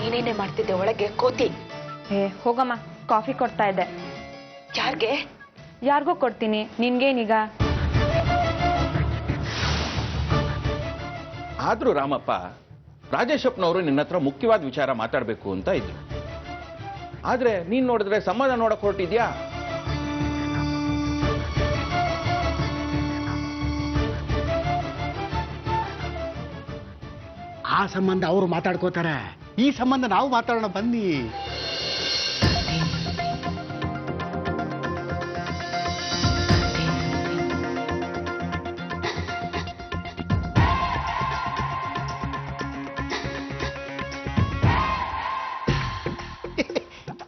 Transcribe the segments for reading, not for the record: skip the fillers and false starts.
ನೀನೇನೆ ಮಾಡ್ತಿದ್ದೆ ಒಳಗೆ ಕೋತಿ? ಹೋಗಮ್ಮ, ಕಾಫಿ ಕೊಡ್ತಾ ಇದ್ದೆ. ಯಾರ್ಗೆ? ಯಾರಿಗೂ ಕೊಡ್ತೀನಿ, ನಿನ್ಗೇನೀಗ? ಆದ್ರೂ ರಾಮಪ್ಪ, ರಾಜೇಶಪ್ಪನವರು ನಿನ್ನ ಹತ್ರ ಮುಖ್ಯವಾದ ವಿಚಾರ ಮಾತಾಡಬೇಕು ಅಂತ ಇದ್ರು. ಆದ್ರೆ ನೀನ್ ನೋಡಿದ್ರೆ ಸಂಬಂಧ ನೋಡಕ್ ಹೊರಟಿದ್ಯಾ? ಆ ಸಂಬಂಧ ಅವರು ಮಾತಾಡ್ಕೋತಾರೆ, ಈ ಸಂಬಂಧ ನಾವು ಮಾತಾಡೋಣ ಬನ್ನಿ.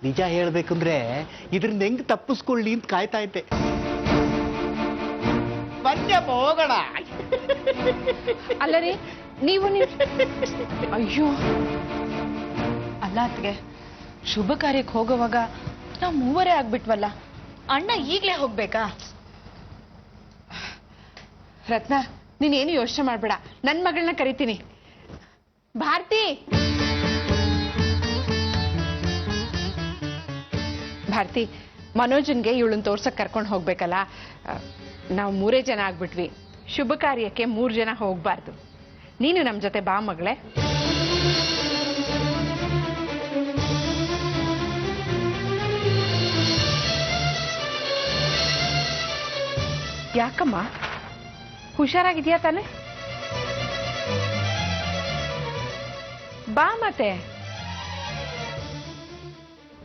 ನಿಜ ಹೇಳ್ಬೇಕಂದ್ರೆ ಇದ್ರಿಂದ ಹೆಂಗ್ ತಪ್ಪಿಸ್ಕೊಳ್ಳಿ ಅಂತ ಕಾಯ್ತಾ ಇದ್ದೆ. ಬನ್ಯಪ್ಪ ಹೋಗೋಣ. ಅಲ್ಲ ರೀ, ನೀವು ಅಯ್ಯೋ ಅಲ್ಲ ಅತ್ಗೆ, ಶುಭ ಕಾರ್ಯಕ್ಕೆ ಹೋಗುವಾಗ ನಾವು ಮೂವರೇ ಆಗ್ಬಿಟ್ವಲ್ಲ. ಅಣ್ಣ ಈಗ್ಲೇ ಹೋಗ್ಬೇಕಾ? ರತ್ನ, ನೀನೇನು ಯೋಚನೆ ಮಾಡ್ಬೇಡ, ನನ್ ಮಗಳನ್ನ ಕರಿತೀನಿ. ಭಾರತಿ, ಭಾರತಿ, ಮನೋಜನ್ಗೆ ಇವಳನ್ನ ತೋರ್ಸಕ್ ಕರ್ಕೊಂಡು ಹೋಗ್ಬೇಕಲ್ಲ. ನಾವು 3 ಜನ ಆಗ್ಬಿಟ್ವಿ. ಶುಭ ಕಾರ್ಯಕ್ಕೆ 3 ಜನ ಹೋಗ್ಬಾರ್ದು. ನೀನು ನಮ್ ಜೊತೆ ಬಾ ಮಗಳೇ. ಯಾಕಮ್ಮ, ಹುಷಾರಾಗಿದ್ಯಾ ತಾನೆ? ಬಾ ಮತ್ತೆ.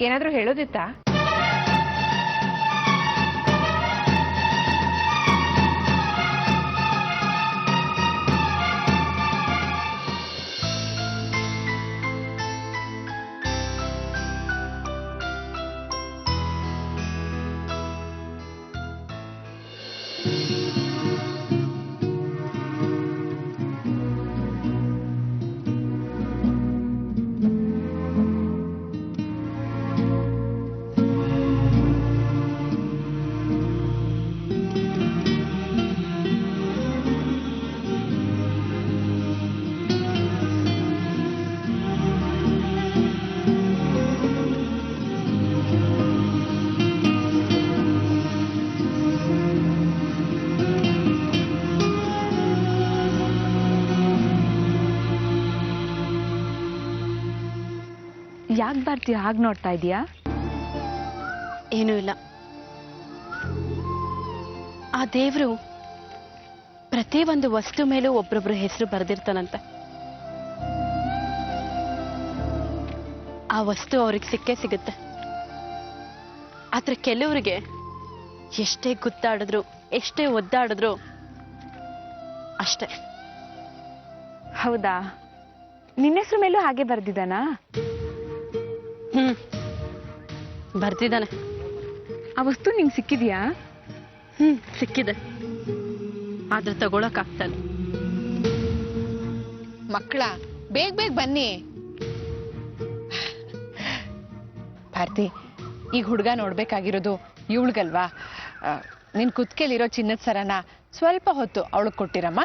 ಏನಾದ್ರೂ ಹೇಳೋದಿತ್ತಾ? ಯಾಕೆ ಭಾರತಿ ಹಾಗೆ ನೋಡ್ತಾ ಇದೀಯಾ? ಏನೂ ಇಲ್ಲ. ಆ ದೇವ್ರು ಪ್ರತಿ ಒಂದು ವಸ್ತು ಮೇಲೂ ಒಬ್ರೊಬ್ರ ಹೆಸರು ಬರೆದಿರ್ತಾನಂತೆ. ಆ ವಸ್ತು ಅವ್ರಿಗೆ ಸಿಕ್ಕೇ ಸಿಗುತ್ತೆ. ಆದ್ರೆ ಕೆಲವರಿಗೆ ಎಷ್ಟೇ ಗುದ್ದಾಡಿದ್ರು, ಎಷ್ಟೇ ಒದ್ದಾಡಿದ್ರು ಅಷ್ಟೇ. ಹೌದಾ? ನಿನ್ನ ಹೆಸರು ಮೇಲೂ ಹಾಗೆ ಬರ್ದಿದ್ದಾನಾ? ಬರ್ತಿದ್ದಾನೆ. ಆ ವಸ್ತು ನಿಂಗೆ ಸಿಕ್ಕಿದ್ಯಾ? ಸಿಕ್ಕಿದೆ, ಆದ್ರೆ ತಗೊಳಕ್ ಆಗ್ತಾನೆ. ಮಕ್ಕಳ, ಬೇಗ ಬೇಗ ಬನ್ನಿ. ಭಾರತಿ, ಈಗ ಹುಡುಗ ನೋಡ್ಬೇಕಾಗಿರೋದು ಇವಳಿಗಲ್ವಾ? ನಿನ್ ಕುತ್ಕೆಲಿರೋ ಚಿನ್ನದ ಸರನ ಸ್ವಲ್ಪ ಹೊತ್ತು ಅವಳಿಗೆ ಕೊಟ್ಟಿರಮ್ಮ.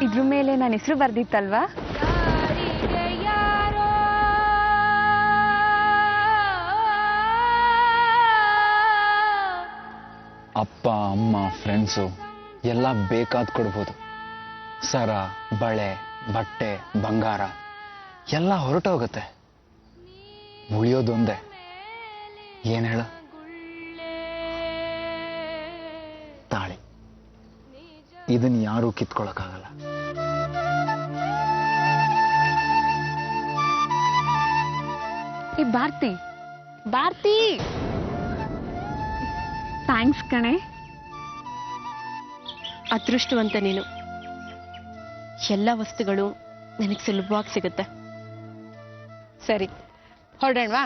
ಇದ್ರ ಮೇಲೆ ನನ್ನ ಹೆಸರು ಬರ್ದಿತ್ತಲ್ವಾ? ಅಪ್ಪ ಅಮ್ಮ ಫ್ರೆಂಡ್ಸು ಎಲ್ಲ ಬೇಕಾದ್ ಕೊಡ್ಬೋದು. ಸರ, ಬಳೆ, ಬಟ್ಟೆ, ಬಂಗಾರ ಎಲ್ಲ ಹೊರಟೋಗುತ್ತೆ. ಉಳಿಯೋದೊಂದೇ. ಏನ್ ಹೇಳ? ತಾಳಿ. ಇದನ್ನ ಯಾರೂ ಕಿತ್ಕೊಳಕ್ಕಾಗಲ್ಲ. ಈ ಭಾರತಿ ಥ್ಯಾಂಕ್ಸ್ ಕಣೆ. ಅದೃಷ್ಟವಂತ ನೀನು. ಎಲ್ಲ ವಸ್ತುಗಳು ನಿನಗೆ ಸುಲಭವಾಗಿ ಸಿಗುತ್ತೆ. ಸರಿ, ಹೊರಡೋಣವಾ?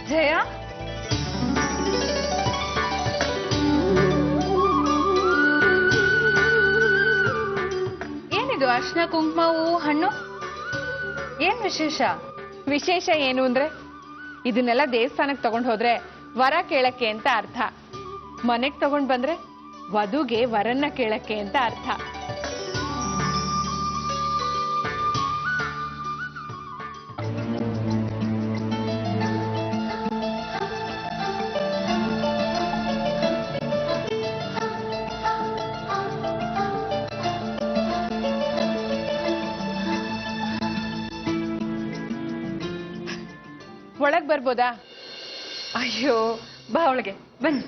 ಜಯ, ಏನಿದು ಅರ್ಶಿನ ಕುಂಕುಮ ಹೂವು ಹಣ್ಣು? ಏನ್ ವಿಶೇಷ? ವಿಶೇಷ ಏನು ಅಂದ್ರೆ ಇದನ್ನೆಲ್ಲ ದೇವಸ್ಥಾನಕ್ಕೆ ತಗೊಂಡ್ ಹೋದ್ರೆ ವರ ಕೇಳಕ್ಕೆ ಅಂತ ಅರ್ಥ. ಮನೆಗ್ ತಗೊಂಡ್ ಬಂದ್ರೆ ವಧುಗೆ ವರನ್ನ ಕೇಳಕ್ಕೆ ಅಂತ ಅರ್ಥ. ಒಳಗ್ ಬರ್ಬೋದಾ? ಅಯ್ಯೋ, ಬಾ ಒಳಗೆ ಬನ್ನಿ.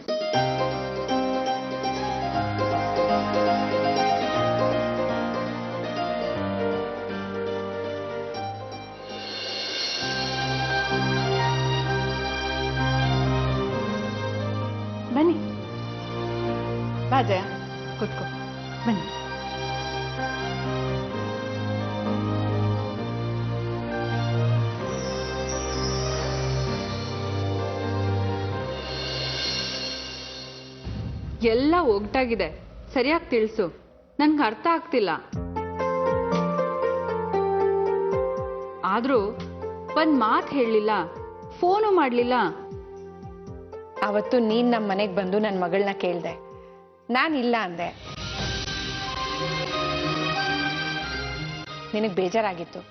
ಬನ್ನಿ, ಬಾ ಜಯ, ಕೂತ್ಕೋ, ಬನ್ನಿ. ಎಲ್ಲ ಒಗ್ಟಾಗಿದೆ, ಸರಿಯಾಗಿ ತಿಳಿಸು. ನನ್ಗೆ ಅರ್ಥ ಆಗ್ತಿಲ್ಲ. ಆದ್ರೂ ಒಂದ್ ಮಾತು ಹೇಳಲಿಲ್ಲ, ಫೋನು ಮಾಡ್ಲಿಲ್ಲ. ಅವತ್ತು ನೀನ್ ನಮ್ಮ ಮನೆಗ್ ಬಂದು ನನ್ನ ಮಗಳನ್ನ ಕೇಳ್ದೆ, ನಾನ್ ಇಲ್ಲ ಅಂದೆ. ನಿನಗ್ ಬೇಜಾರಾಗಿತ್ತು,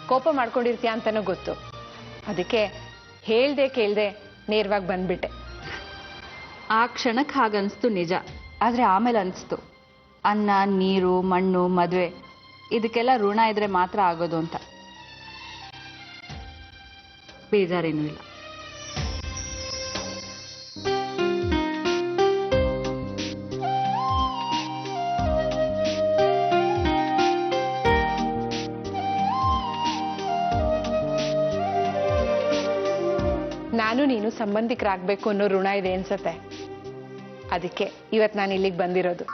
ಕೋಪ ಮಾಡ್ಕೊಂಡಿರ್ತೀಯ ಅಂತಾನೂ ಗೊತ್ತು. ಅದಕ್ಕೆ ಹೇಳ್ದೆ ಕೇಳ್ದೆ ನೇರವಾಗಿ ಬಂದ್ಬಿಟ್ಟೆ. ಆ ಕ್ಷಣಕ್ಕೆ ಹಾಗನ್ಸ್ತು ನಿಜ. ಆದ್ರೆ ಆಮೇಲೆ ಅನಿಸ್ತು ಅನ್ನ, ನೀರು, ಮಣ್ಣು, ಮದುವೆ ಇದಕ್ಕೆಲ್ಲ ಋಣ ಇದ್ರೆ ಮಾತ್ರ ಆಗೋದು ಅಂತ. ಬೇಜಾರೇನೂ ಇಲ್ಲ. ನಾನು ನೀನು ಸಂಬಂಧಿಕರಾಗಬೇಕು ಅನ್ನೋ ಋಣ ಇದೆ ಅನ್ಸತ್ತೆ. ಅದಕ್ಕೆ ಇವತ್ತು ನಾನು ಇಲ್ಲಿಗೆ ಬಂದಿರೋದು.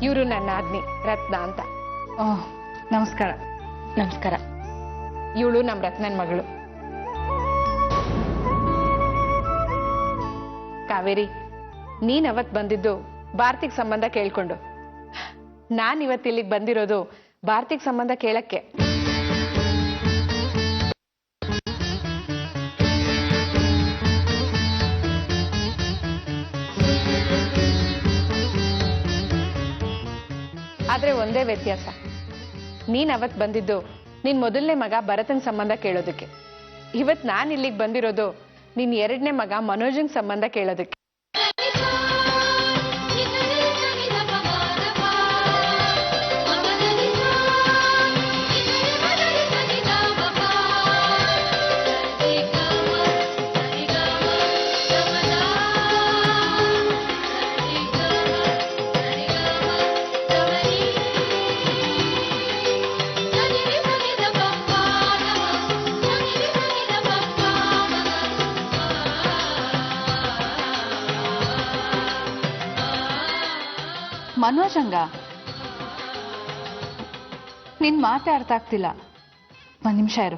ಇವರು ನನ್ನ ಆದ್ನಿ ರತ್ನ ಅಂತ. ಓಹ್, ನಮಸ್ಕಾರ. ನಮಸ್ಕಾರ. ಇವಳು ನಮ್ಮ ರತ್ನನ್ ಮಗಳು ಕಾವೇರಿ. ನೀನ್ ಅವತ್ ಬಂದಿದ್ದು ಭಾರತಿಗೆ ಸಂಬಂಧ ಕೇಳ್ಕೊಂಡು. ನಾನ್ ಇವತ್ತು ಇಲ್ಲಿಗೆ ಬಂದಿರೋದು ಭಾರತಿಗೆ ಸಂಬಂಧ ಕೇಳಕ್ಕೆ. ಆದ್ರೆ ಒಂದೇ ವ್ಯತ್ಯಾಸ, ನೀನ್ ಅವತ್ ಬಂದಿದ್ದು ನಿನ್ ಮೊದಲನೇ ಮಗ ಭರತನ್ ಸಂಬಂಧ ಕೇಳೋದಕ್ಕೆ. ಇವತ್ ನಾನ್ ಇಲ್ಲಿಗೆ ಬಂದಿರೋದು ನಿನ್ ಎರಡನೇ ಮಗ ಮನೋಜನ್ ಸಂಬಂಧ ಕೇಳೋದಕ್ಕೆ. ಮನೋಜಂಗ, ನಿನ್ ಮಾತೇ ಅರ್ಥ ಆಗ್ತಿಲ್ಲ. ಒಂದ್ ನಿಮಿಷ ಇರು,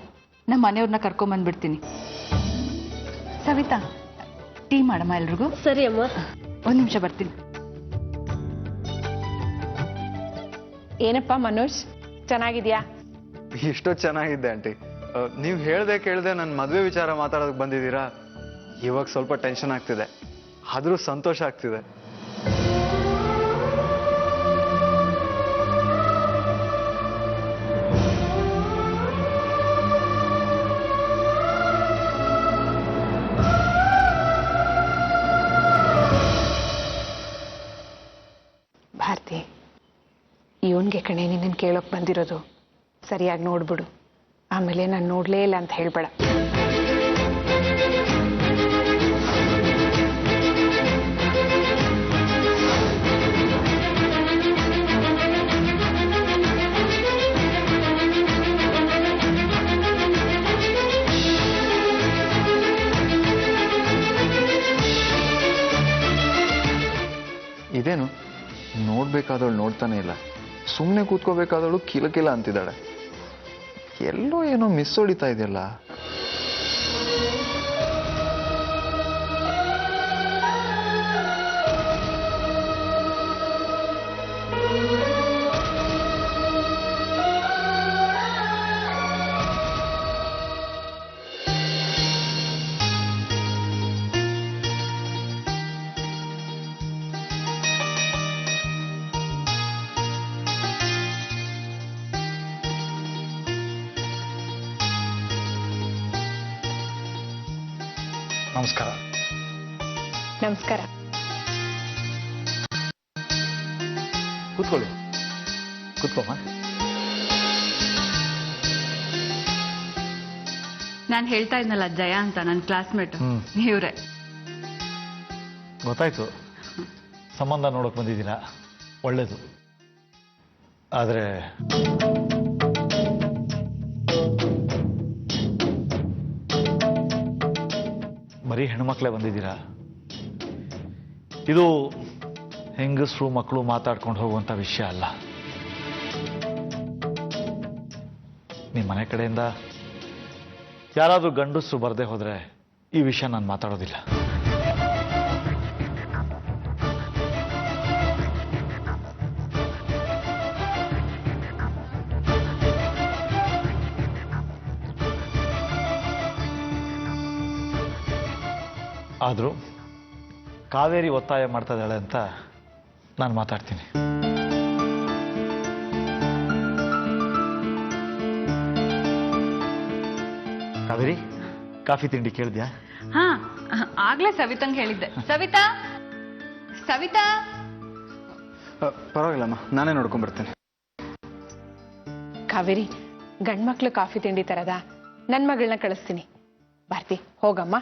ನಮ್ಮ ಮನೆಯವ್ರನ್ನ ಕರ್ಕೊಂಬಂದ್ಬಿಡ್ತೀನಿ. ಸವಿತಾ, ಟೀ ಮಾಡಮ್ಮ ಎಲ್ರಿಗೂ. ಸರಿ ಅಮ್ಮ. ಒಂದ್ ನಿಮಿಷ ಬರ್ತೀನಿ. ಏನಪ್ಪ ಮನೋಜ್, ಚೆನ್ನಾಗಿದ್ಯಾ? ಇಷ್ಟೋ ಚೆನ್ನಾಗಿದ್ದೆ ಆಂಟಿ. ನೀವು ಹೇಳ್ದೆ ಕೇಳ್ದೆ ನನ್ನ ಮದುವೆ ವಿಚಾರ ಮಾತಾಡೋದಕ್ಕೆ ಬಂದಿದ್ದೀರಾ. ಇವಾಗ ಸ್ವಲ್ಪ ಟೆನ್ಷನ್ ಆಗ್ತಿದೆ, ಆದರೂ ಸಂತೋಷ ಆಗ್ತಿದೆ. ನಿನಗೆ ಕಣೆ ನಿನ್ನನ್ನು ಕೇಳೋಕೆ ಬಂದಿರೋದು. ಸರಿಯಾಗಿ ನೋಡ್ಬಿಡು, ಆಮೇಲೆ ನಾನು ನೋಡಲೇ ಇಲ್ಲ ಅಂತ ಹೇಳ್ಬೇಡ. ಇದೇನು ನೋಡ್ಬೇಕಾದವಳು ನೋಡ್ತಾನೆ ಇಲ್ಲ, ಸುಮ್ಮನೆ ಕೂತ್ಕೋಬೇಕಾದವಳು ಕಿಲಕಿಲ ಅಂತಿದ್ದಾಳೆ. ಎಲ್ಲೋ ಏನೋ ಮಿಸ್ ಹೊಡಿತಾ ಇದೆಯಲ್ಲ. ನಮಸ್ಕಾರ. ನಮಸ್ಕಾರ. ಕೂತ್ಕೊಳ್ಳಿ, ಕೂತ್ಕೊಮ್ಮ. ನಾನು ಹೇಳ್ತಾ ಇದ್ನಲ್ಲ ಜಯ ಅಂತ, ನನ್ನ ಕ್ಲಾಸ್ಮೇಟ್. ಇವ್ರೆ. ಗೊತ್ತಾಯ್ತು, ಸಂಬಂಧ ನೋಡೋಕೆ ಬಂದಿದ್ದೀರಾ, ಒಳ್ಳೇದು. ಆದರೆ ಬರೀ ಹೆಣ್ಮಕ್ಳೇ ಬಂದಿದ್ದೀರಾ. ಇದು ಹೆಂಗಸರು ಮಕ್ಕಳು ಮಾತಾಡ್ಕೊಂಡು ಹೋಗುವಂಥ ವಿಷಯ ಅಲ್ಲ. ನಿಮ್ಮ ಮನೆ ಕಡೆಯಿಂದ ಯಾರಾದರೂ ಗಂಡಸರು ಬರದೇ ಹೋದರೆ ಈ ವಿಷಯ ನಾನು ಮಾತಾಡೋದಿಲ್ಲ. ಆದರೂ ಕಾವೇರಿ ಒತ್ತಾಯ ಮಾಡ್ತಾ ಇದ್ದಾಳೆ ಅಂತ ನಾನು ಮಾತಾಡ್ತೀನಿ. ಕಾವೇರಿ, ಕಾಫಿ ತಿಂಡಿ ಕೇಳಿದ್ಯಾ? ಹಾ, ಆಗ್ಲೇ ಸವಿತಂಗ್ ಹೇಳಿದ್ದೆ. ಸವಿತಾ, ಸವಿತಾ. ಪರವಾಗಿಲ್ಲಮ್ಮ, ನಾನೇ ನೋಡ್ಕೊಂಡ್ಬರ್ತೇನೆ. ಕಾವೇರಿ, ಗಂಡ್ಮಕ್ಳು ಕಾಫಿ ತಿಂಡಿ ತರದ ನನ್ನ ಮಗಳನ್ನ ಕಳಿಸ್ತೀನಿ. ಭಾರತಿ, ಹೋಗಮ್ಮ.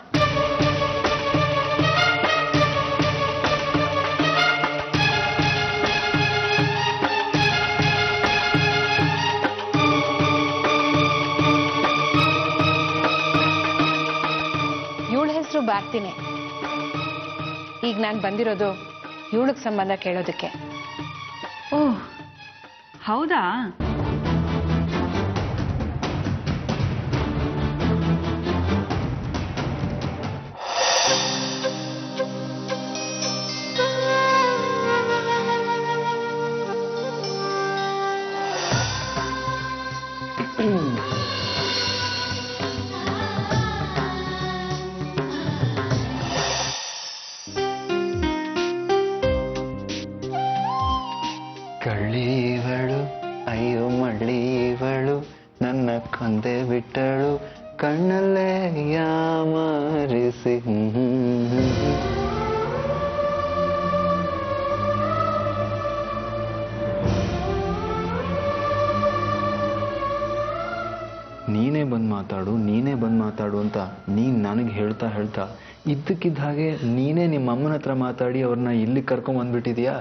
ಭಾರತಿನೇ. ಈಗ ನಾನು ಬಂದಿರೋದು ಇವಳಿಗೆ ಸಂಬಂಧ ಕೇಳೋದಕ್ಕೆ. ಓಹ್, ಹೌದಾ? ಕಳ್ಳೀವಳು, ಅಯ್ಯೋ ಮಳ್ಳೀವಳು, ನನ್ನ ಕೊಂದೆ ಬಿಟ್ಟಳು, ಕಣ್ಣಲ್ಲೇ ಯಾಮರಿಸಿ. ನೀನೇ ಬಂದು ಮಾತಾಡು, ನೀನೇ ಬಂದು ಮಾತಾಡು ಅಂತ ನೀನು ನನಗೆ ಹೇಳ್ತಾ ಹೇಳ್ತಾ ಇದ್ದಕ್ಕಿದ್ದ ಹಾಗೆ ನೀನೇ ನಿಮ್ಮ ಅಮ್ಮನ ಹತ್ರ ಮಾತಾಡಿ ಅವ್ರನ್ನ ಇಲ್ಲಿ ಕರ್ಕೊಂಬಂದ್ಬಿಟ್ಟಿದ್ಯಾ?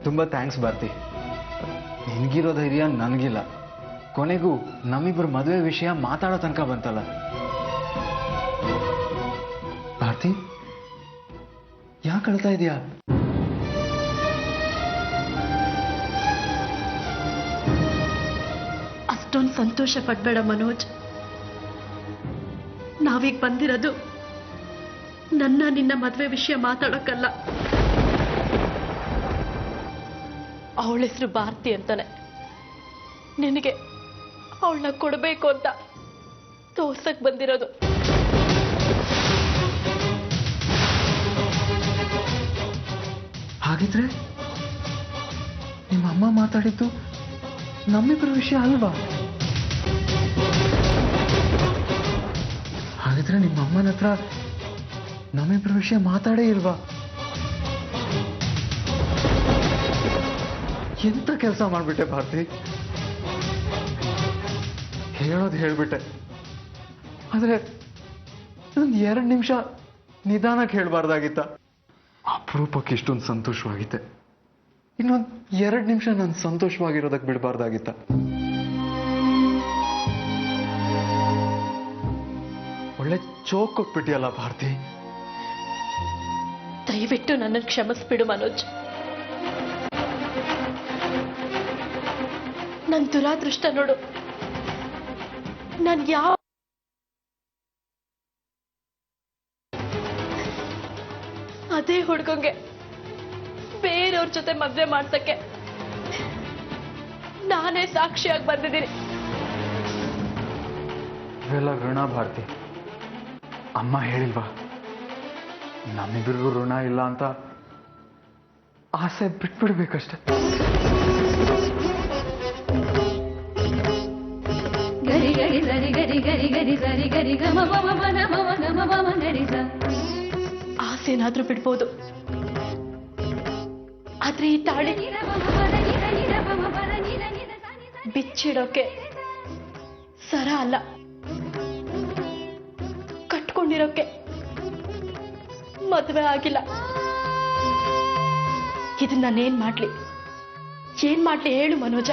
ತುಂಬ ಥ್ಯಾಂಕ್ಸ್ ಭಾರತಿ. ನಿನಗಿರೋ ಧೈರ್ಯ ನನಗಿಲ್ಲ. ಕೊನೆಗೂ ನಮ್ಮಿಬ್ಬರು ಮದುವೆ ವಿಷಯ ಮಾತಾಡೋ ತನಕ ಬಂತಲ್ಲ. ಭಾರತಿ, ಯಾಕೆ ಅಳ್ತಾ ಇದೆಯಾ? ಅಷ್ಟೊಂದು ಸಂತೋಷ ಪಡ್ಬೇಡ ಮನೋಜ್. ನಾವೀಗ ಬಂದಿರೋದು ನಿನ್ನ ಮದುವೆ ವಿಷಯ ಮಾತಾಡೋಕ್ಕಲ್ಲ. ಅವಳ ಹೆಸರು ಭಾರತಿ ಅಂತಾನೆ. ನಿನಗೆ ಅವಳನ್ನ ಕೊಡಬೇಕು ಅಂತ ತೋರ್ಸಕ್ ಬಂದಿರೋದು. ಹಾಗಿದ್ರೆ ನಿಮ್ಮ ಅಮ್ಮ ಮಾತಾಡಿದ್ದು ನಮ್ಮಿಬ್ಬರ ವಿಷಯ ಅಲ್ವಾ? ಆದ್ರೆ ನಿಮ್ಮ ಅಮ್ಮನ ಹತ್ರ ನಮ್ಮಿಬ್ರ ವಿಷಯ ಮಾತಾಡೇ ಇಲ್ವಾ? ಎಂತ ಕೆಲಸ ಮಾಡ್ಬಿಟ್ಟೆ ಭಾರತಿ. ಹೇಳೋದು ಹೇಳ್ಬಿಟ್ಟೆ, ಆದ್ರೆ ಒಂದು 2 ನಿಮಿಷ ನಿಧಾನಕ್ಕೆ ಹೇಳ್ಬಾರ್ದಾಗಿತ್ತ? ಅಪರೂಪಕ್ಕೆ ಇಷ್ಟೊಂದು ಸಂತೋಷವಾಗಿತ್ತೆ, ಇನ್ನೊಂದು 2 ನಿಮಿಷ ನಾನು ಸಂತೋಷವಾಗಿರೋದಕ್ಕೆ ಬಿಡಬಾರ್ದಾಗಿತ್ತ? ಒಳ್ಳೆ ಚೋಕ್ ಕೊಟ್ಬಿಟ್ಟಿಯಲ್ಲ ಭಾರತಿ. ದಯವಿಟ್ಟು ನನ್ನನ್ನು ಕ್ಷಮಿಸ್ಬಿಡು ಮನೋಜ್. ನನ್ನ ದುರಾದೃಷ್ಟ ನೋಡು. ನಾನು ಅದೇ ಹುಡುಗಂಗೆ ಬೇರೆಯವ್ರ ಜೊತೆ ಮದ್ವೆ ಮಾಡ್ಸಕ್ಕೆ ನಾನೇ ಸಾಕ್ಷಿಯಾಗಿ ಬಂದಿದ್ದೀನಿ. ಇವೆಲ್ಲ ಋಣ ಭಾರತಿ. ಅಮ್ಮ ಹೇಳಿಲ್ವಾ ನಮ್ಮಿಬ್ರಿಗೂ ಋಣ ಇಲ್ಲ ಅಂತ? ಆಸೆ ಬಿಟ್ಬಿಡ್ಬೇಕಷ್ಟೆ. ಗರಿ ಗರಿ ಸರಿ ಗರಿ ಗರಿ ಗರಿ ಸರಿ ಗರಿ ಗಮ ಬಮ ಬನ ಬಮ ಗಮ ಬಮ ಗರಿ ಸ. ಆಸೆನಾದ್ರೂ ಬಿಡ್ಬೋದು, ಆದ್ರೆ ಈ ತಾಳಿ ಬಿಚ್ಚಿಡೋಕೆ ಸರ ಅಲ್ಲ, ಕಟ್ಕೊಂಡಿರೋಕೆ ಮದುವೆ ಆಗಿಲ್ಲ. ಇದನ್ನ ನಾನೇನ್ ಮಾಡ್ಲಿ, ಏನ್ ಮಾಡ್ಲಿ ಹೇಳು ಮನೋಜ?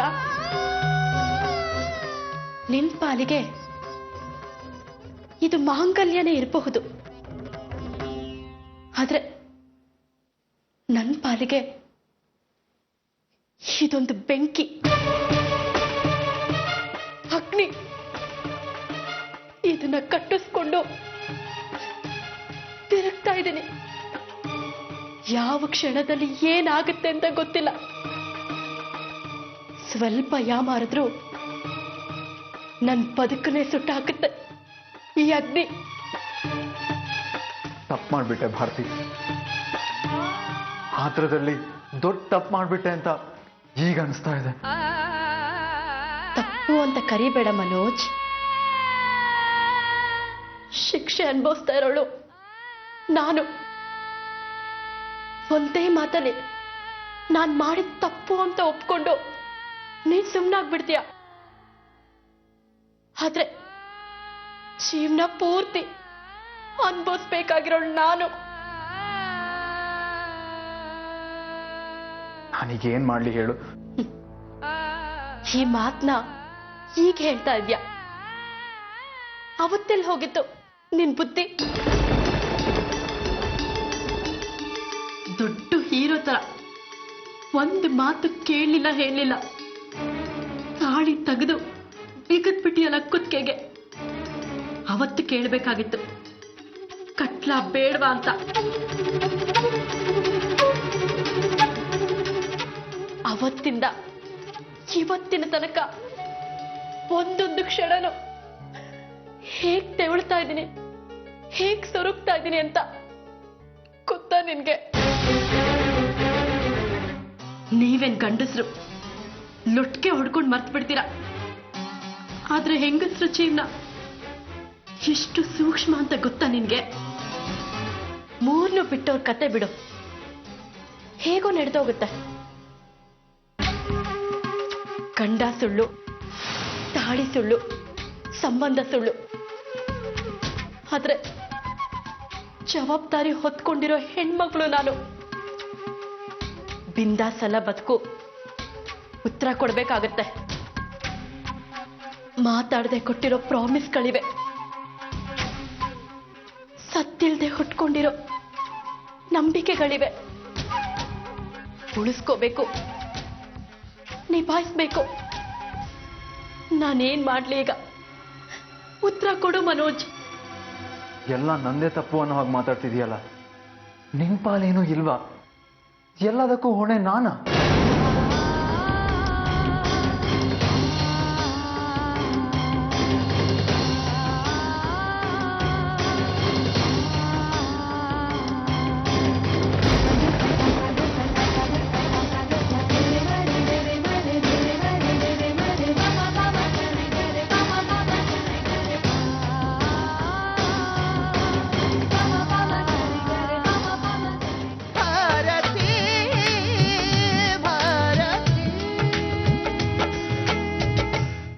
ನಿನ್ ಪಾಲಿಗೆ ಇದು ಮಾಂಗಲ್ಯನೇ ಇರಬಹುದು, ಆದ್ರೆ ನನ್ನ ಪಾಲಿಗೆ ಇದೊಂದು ಬೆಂಕಿ, ಅಗ್ನಿ. ಇದನ್ನ ಕಟ್ಟಿಸ್ಕೊಂಡು ತಿರುಗ್ತಾ ಇದ್ದೀನಿ. ಯಾವ ಕ್ಷಣದಲ್ಲಿ ಏನಾಗುತ್ತೆ ಅಂತ ಗೊತ್ತಿಲ್ಲ. ಸ್ವಲ್ಪ ಯಾಮಾರಿದ್ರು ನನ್ನ ಬದುಕನ್ನೇ ಸುಟ್ಟು ಹಾಕುತ್ತೆ ಈ ಅಗ್ನಿ. ತಪ್ಪು ಮಾಡ್ಬಿಟ್ಟೆ ಭಾರತಿ. ಆತ್ರದಲ್ಲಿ ದೊಡ್ಡ ತಪ್ಪು ಮಾಡ್ಬಿಟ್ಟೆ ಅಂತ ಈಗ ಅನಿಸ್ತಾ ಇದೆ. ತಪ್ಪು ಅಂತ ಕರಿಬೇಡ ಮನೋಜ್. ಶಿಕ್ಷೆ ಅನುಭವಿಸ್ತಾ ಇರೋಳು ನಾನು. ಒಂದೇ ಮಾತಲ್ಲಿ ನಾನ್ ಮಾಡಿದ ತಪ್ಪು ಅಂತ ಒಪ್ಕೊಂಡು ನೀನ್ ಸುಮ್ಮನಾಗ್ಬಿಡ್ತೀಯ. ಆದ್ರೆ ಜೀವನ ಪೂರ್ತಿ ಅನುಭವಿಸ್ಬೇಕಾಗಿರೋಳು ನಾನು. ನಾನೀಗೇನ್ ಮಾಡ್ಲಿ ಹೇಳು? ಈ ಮಾತನ್ನ ಈಗ ಹೇಳ್ತಾ ಇದ್ಯಾ? ಅವತ್ತೆಲ್ಲಿ ಹೋಗಿತ್ತು ನಿನ್ ಬುದ್ಧಿ? ದೊಡ್ಡ ಹೀರೋ ತರ ಒಂದು ಮಾತು ಕೇಳಲಿಲ್ಲ, ಹೇಳಲಿಲ್ಲ. ತಾಳಿ ತೆಗೆದು ಬಿಗಿದ್ಬಿಟ್ಟಿಯಲ್ಲ ಕುತ್ತಿಗೆಗೆ. ಅವತ್ತು ಕೇಳಬೇಕಾಗಿತ್ತು, ಕಟ್ಲಾ ಬೇಡವಾ ಅಂತ. ಅವತ್ತಿಂದ ಇವತ್ತಿನ ತನಕ ಒಂದೊಂದು ಕ್ಷಣನು ಹೇಗ್ ತೆವಳ್ತಾ ಇದ್ದೀನಿ, ಹೇಗ್ ಸೊರಗ್ತಾ ಇದ್ದೀನಿ ಅಂತ ಗೊತ್ತಾ ನಿನ್ಗೆ? ನೀವೇನ್ ಗಂಡಸ್ರು ಲೊಟ್ಗೆ ಹೊಡ್ಕೊಂಡು ಮರ್ತು ಬಿಡ್ತೀರಾ, ಆದ್ರೆ ಹೆಂಗಸ್ರು ಜೀವನ ಎಷ್ಟು ಸೂಕ್ಷ್ಮ ಅಂತ ಗೊತ್ತಾ ನಿನ್ಗೆ? ಮೂರ್ನು ಬಿಟ್ಟವ್ರ ಕತೆ ಬಿಡು, ಹೇಗೋ ನಡೆದೋಗುತ್ತೆ. ಗಂಡ ಸುಳ್ಳು, ತಾಳಿ ಸುಳ್ಳು, ಸಂಬಂಧ ಸುಳ್ಳು, ಆದ್ರೆ ಜವಾಬ್ದಾರಿ ಹೊತ್ಕೊಂಡಿರೋ ಹೆಣ್ಮಕ್ಳು ನಾನು. ಬಿಂದಾಸಲ ಬದುಕು, ಉತ್ತರ ಕೊಡ್ಬೇಕಾಗತ್ತೆ. ಮಾತಾಡದೆ ಕೊಟ್ಟಿರೋ ಪ್ರಾಮಿಸ್ಗಳಿವೆ, ಸತ್ತಿಲ್ದೆ ಹುಟ್ಕೊಂಡಿರೋ ನಂಬಿಕೆಗಳಿವೆ. ಉಳಿಸ್ಕೋಬೇಕು, ನಿಭಾಯಿಸ್ಬೇಕು. ನಾನೇನ್ ಮಾಡ್ಲಿ ಈಗ? ಉತ್ತರ ಕೊಡು ಮನೋಜ್. ಎಲ್ಲ ನಂದೇ ತಪ್ಪು ಅನ್ನೋ ಹಾಗೆ ಮಾತಾಡ್ತಿದೀಯಲ್ಲ. ನಿನ್ ಪಾಲೇನೂ ಇಲ್ವಾ? ಎಲ್ಲದಕ್ಕೂ ಹೊಣೆ ನಾನಾ?